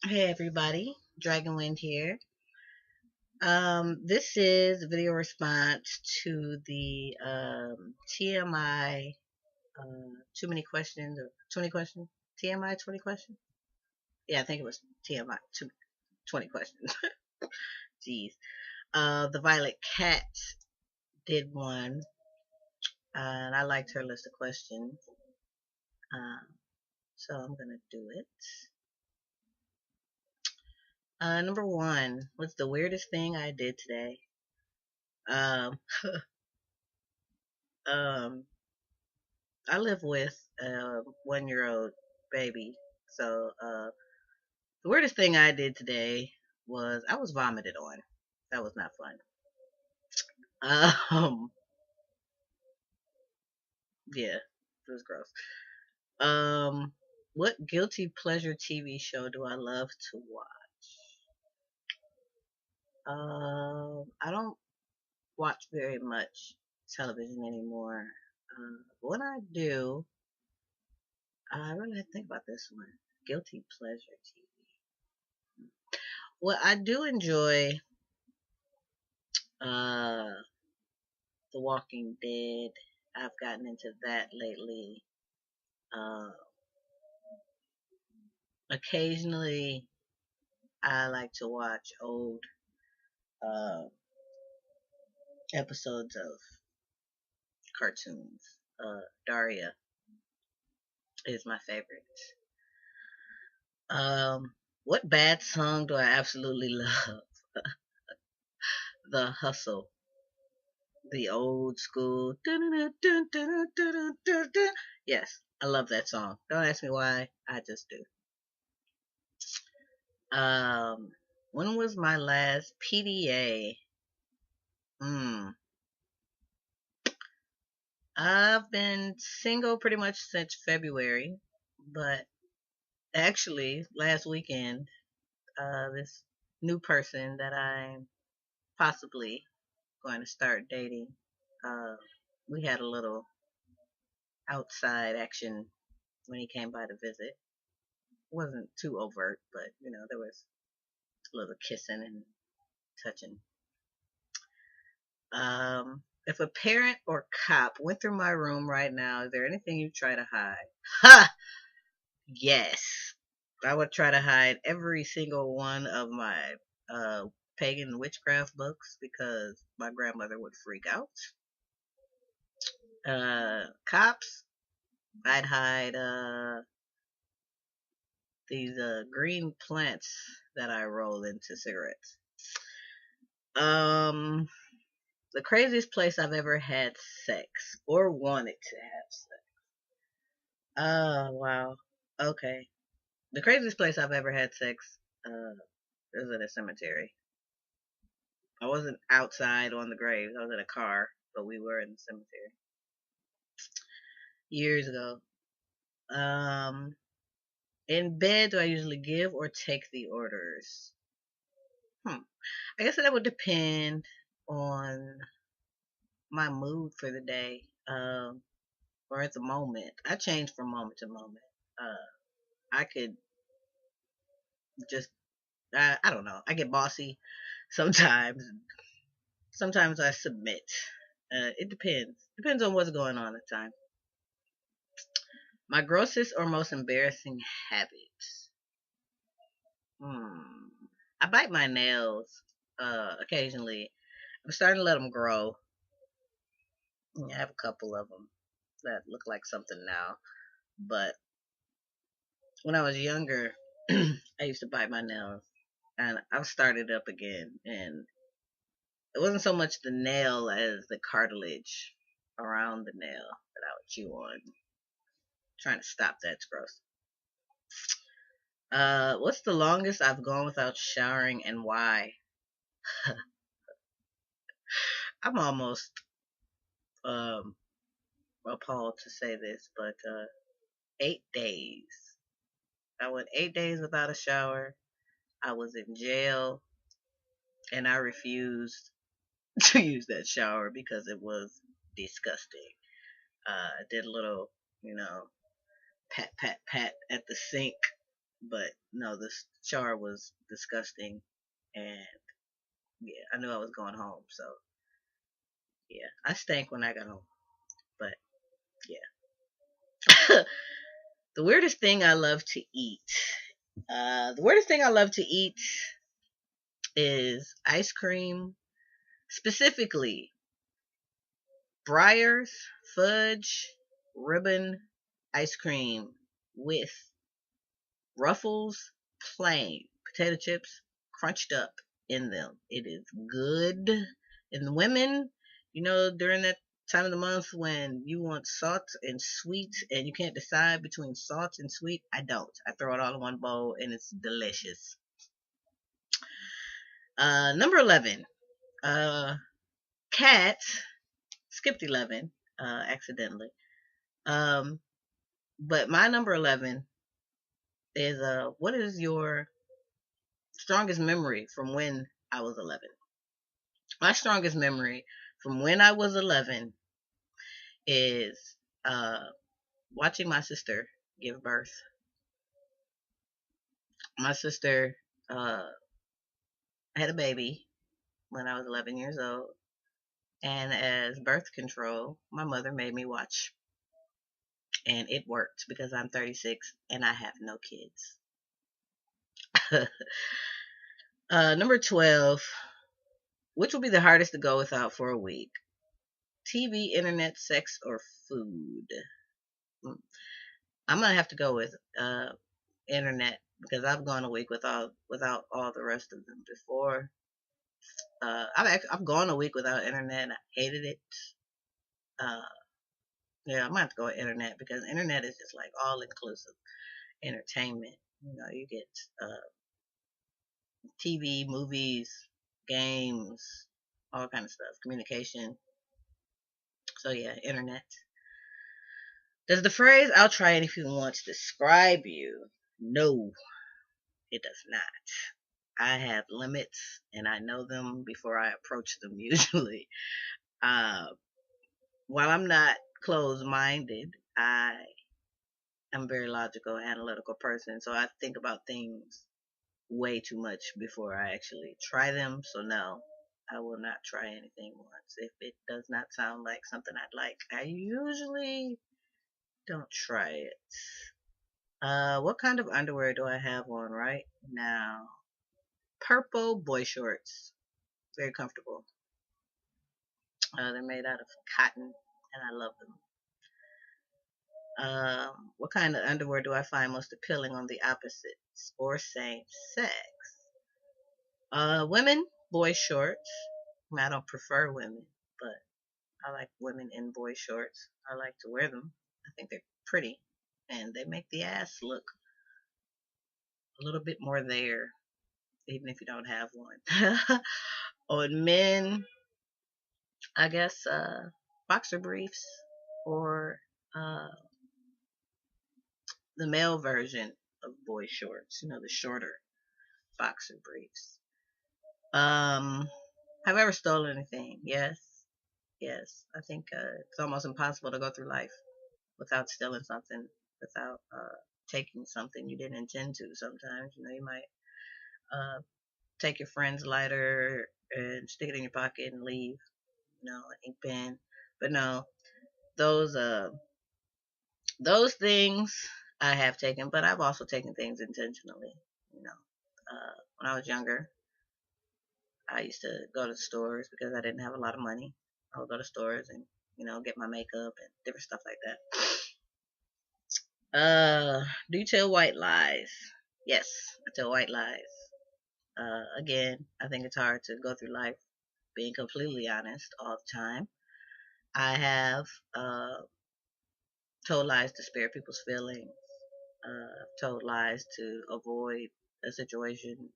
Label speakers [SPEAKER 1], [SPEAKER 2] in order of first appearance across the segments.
[SPEAKER 1] Hey everybody, Dragonwind here. This is a video response to the TMI Too Many Questions or 20 Questions. TMI 20 Questions? Yeah, I think it was TMI 20 Questions. Jeez. The Violet Cat did one, and I liked her list of questions. Um, so I'm gonna do it. Number one, what's the weirdest thing I did today? Um, um, I live with a 1 year old baby. So the weirdest thing I did today was I was vomited on. That was not fun. Um, yeah, it was gross. Um, what guilty pleasure TV show do I love to watch? I don't watch very much television anymore. When I do, I really have to think about this one. Guilty pleasure TV. Well, I do enjoy uh The Walking Dead. I've gotten into that lately. Uh, Occasionally, I like to watch old uh, episodes of cartoons. Daria is my favorite. Um, what bad song do I absolutely love? The Hustle, the old school. Yes, I love that song. Don't ask me why. I just do. Um, when was my last PDA? Hmm. I've been single pretty much since February, but actually last weekend, this new person that I'm possibly going to start dating, uh, we had a little outside action when he came by to visit. It wasn't too overt, but there was a little kissing and touching. If a parent or cop went through my room right now, is there anything you try to hide? Ha! Yes. I would try to hide every single one of my uh, pagan witchcraft books because my grandmother would freak out. Cops, I'd hide these green plants that I roll into cigarettes. Um, the craziest place I've ever had sex or wanted to have sex. Oh, wow. Okay. The craziest place I've ever had sex is at a cemetery. I wasn't outside on the graves. I was in a car, but we were in the cemetery years ago. Um, in bed, do I usually give or take the orders? I guess that would depend on my mood for the day, or at the moment. I change from moment to moment. I could just, I don't know. I get bossy sometimes. Sometimes I submit. It depends. Depends on what's going on at the time. My grossest or most embarrassing habits. Hmm. I bite my nails occasionally. I'm starting to let them grow. I have a couple of them that look like something now. But when I was younger, I used to bite my nails, and I've started up again. And it wasn't so much the nail as the cartilage around the nail that I would chew on. Trying to stop that's gross. What's the longest I've gone without showering and why? I'm almost um appalled to say this, but 8 days. I went 8 days without a shower. I was in jail, and I refused to use that shower because it was disgusting. I did a little, pat, pat, pat at the sink But no, the char was disgusting, and yeah, I knew I was going home. So yeah, I stank when I got home. But yeah, the weirdest thing I love to eat. The weirdest thing I love to eat is ice cream, specifically Breyers fudge ribbon ice cream with Ruffles plain potato chips crunched up in them. It is good. And the women, during that time of the month when you want salt and sweet and you can't decide between salt and sweet, I don't. I throw it all in one bowl and it's delicious. Number 11. Cat skipped 11 accidentally. Um, but my number 11 is what is your strongest memory from when I was 11? My strongest memory from when I was 11 is watching my sister give birth. My sister had a baby when I was 11 years old, and as birth control, my mother made me watch. And it worked because I'm 36 and I have no kids. Number 12. Which will be the hardest to go without for a week? TV, internet, sex, or food? Mm, I'm gonna have to go with internet because I've gone a week without all the rest of them before. I've gone a week without internet and I hated it. Uh, yeah, I'm gonna have to go with internet because internet is just like all inclusive entertainment. You get TV, movies, games, all kind of stuff, communication. So yeah, internet. Does the phrase "I'll try anything once" describe you? No, it does not. I have limits and I know them before I approach them usually. Uh, while I'm not closed minded, I am a very logical, analytical person. So I think about things way too much before I actually try them. So no, I will not try anything once. If it does not sound like something I'd like, I usually don't try it. What kind of underwear do I have on right now? Purple boy shorts. Very comfortable. They're made out of cotton, and I love them. What kind of underwear do I find most appealing on the opposites or same sex? Women, boy shorts. I don't prefer women, but I like women in boy shorts. I like to wear them. I think they're pretty, and they make the ass look a little bit more there, even if you don't have one. On men, I guess boxer briefs or uh, the male version of boy shorts, the shorter boxer briefs. Have I ever stolen anything? Yes. Yes. I think it's almost impossible to go through life without stealing something, without taking something you didn't intend to. Sometimes, you might uh, take your friend's lighter and stick it in your pocket and leave, an ink pen. But no, those things I have taken, but I've also taken things intentionally. When I was younger, I used to go to stores because I didn't have a lot of money. I would go to stores and get my makeup and different stuff like that. Do you tell white lies? Yes, I tell white lies. Again, I think it's hard to go through life being completely honest all the time. I have told lies to spare people's feelings. I've told lies to avoid a situation.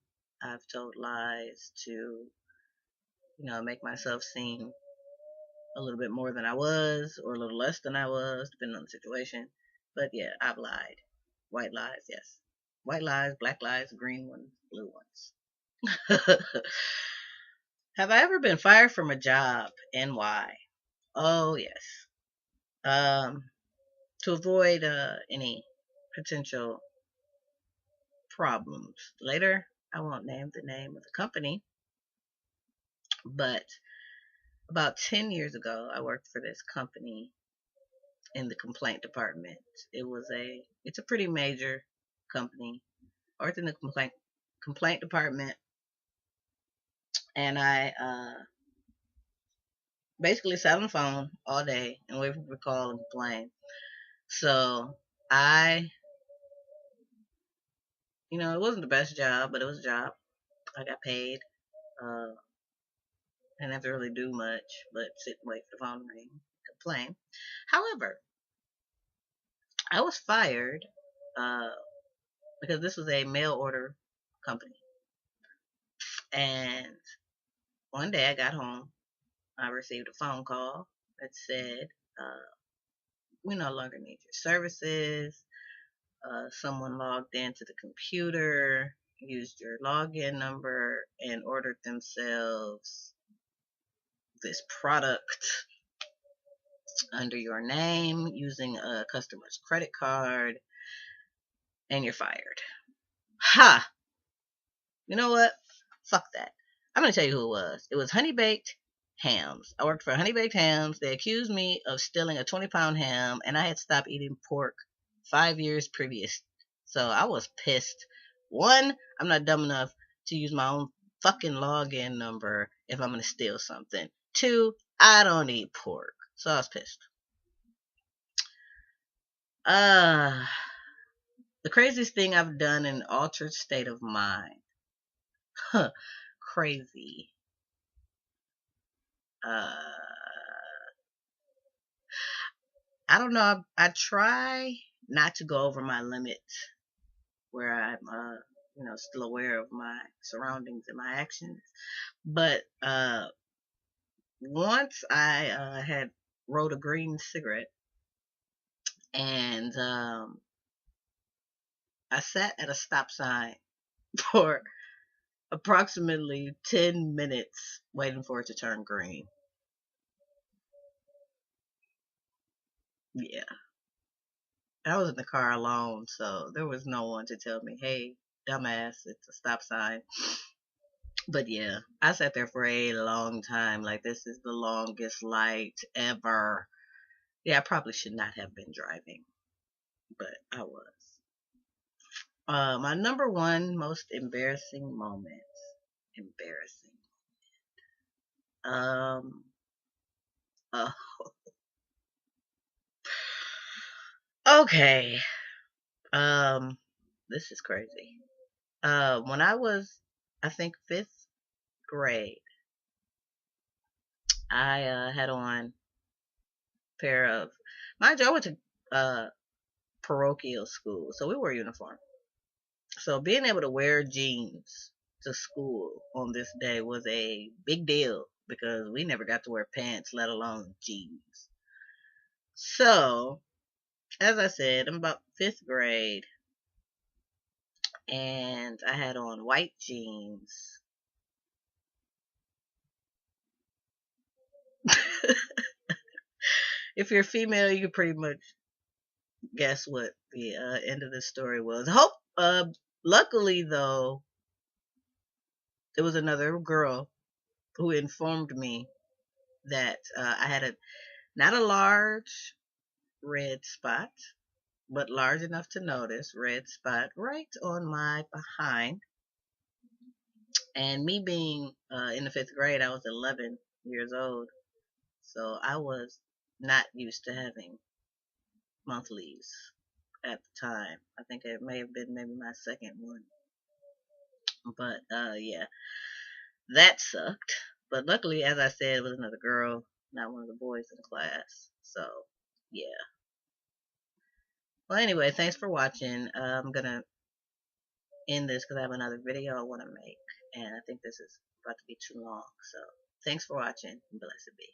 [SPEAKER 1] I've told lies to, make myself seem a little bit more than I was or a little less than I was, depending on the situation. But yeah, I've lied. White lies, yes. White lies, black lies, green ones, blue ones. Have I ever been fired from a job and why? Oh, yes. To avoid any potential problems. Later, I won't name the name of the company, but about 10 years ago, I worked for this company in the complaint department. It's a pretty major company. I worked in the complaint department, and I basically sat on the phone all day and waited for people to call and complain. So I, it wasn't the best job, but it was a job. I got paid. Uh, I didn't have to really do much, but sit and wait for the phone to ring, complain. However, I was fired uh, because this was a mail order company. And one day I got home, I received a phone call that said, uh, we no longer need your services. Someone logged into the computer, used your login number, and ordered themselves this product under your name using a customer's credit card, and you're fired. Ha! You know what? Fuck that. I'm gonna tell you who it was. It was Honey Baked Hams. I worked for Honey Baked Hams. They accused me of stealing a 20-pound ham, and I had stopped eating pork 5 years previous. So I was pissed. One, I'm not dumb enough to use my own fucking login number if I'm gonna steal something. Two, I don't eat pork. So I was pissed. Uh, the craziest thing I've done in an altered state of mind. Huh, crazy. I don't know. I try not to go over my limits where I'm, still aware of my surroundings and my actions. But once I had rolled a green cigarette, and I sat at a stop sign for approximately 10 minutes waiting for it to turn green. Yeah. I was in the car alone, so there was no one to tell me, hey, dumbass, it's a stop sign. But yeah, I sat there for a long time. Like, this is the longest light ever. Yeah, I probably should not have been driving, but I was. My number one most embarrassing moment. Embarrassing. Um, uh, okay. Um, this is crazy. When I was, I think, fifth grade, I had on a pair of, mind you, I went to parochial school, so we wore uniform. So being able to wear jeans to school on this day was a big deal because we never got to wear pants, let alone jeans. So, as I said, I'm about fifth grade, and I had on white jeans. If you're female, you can pretty much guess what the end of the story was. Hope, luckily though, there was another girl who informed me that I had not a large red spot, but large enough to notice red spot right on my behind. And me being in the fifth grade, I was 11 years old, so I was not used to having monthlies at the time. I think it may have been maybe my second one, but yeah, that sucked. But luckily, as I said, it was another girl, not one of the boys in the class. So yeah. Well, anyway, thanks for watching. I'm gonna end this because I have another video I want to make, and I think this is about to be too long. So thanks for watching. Blessed be.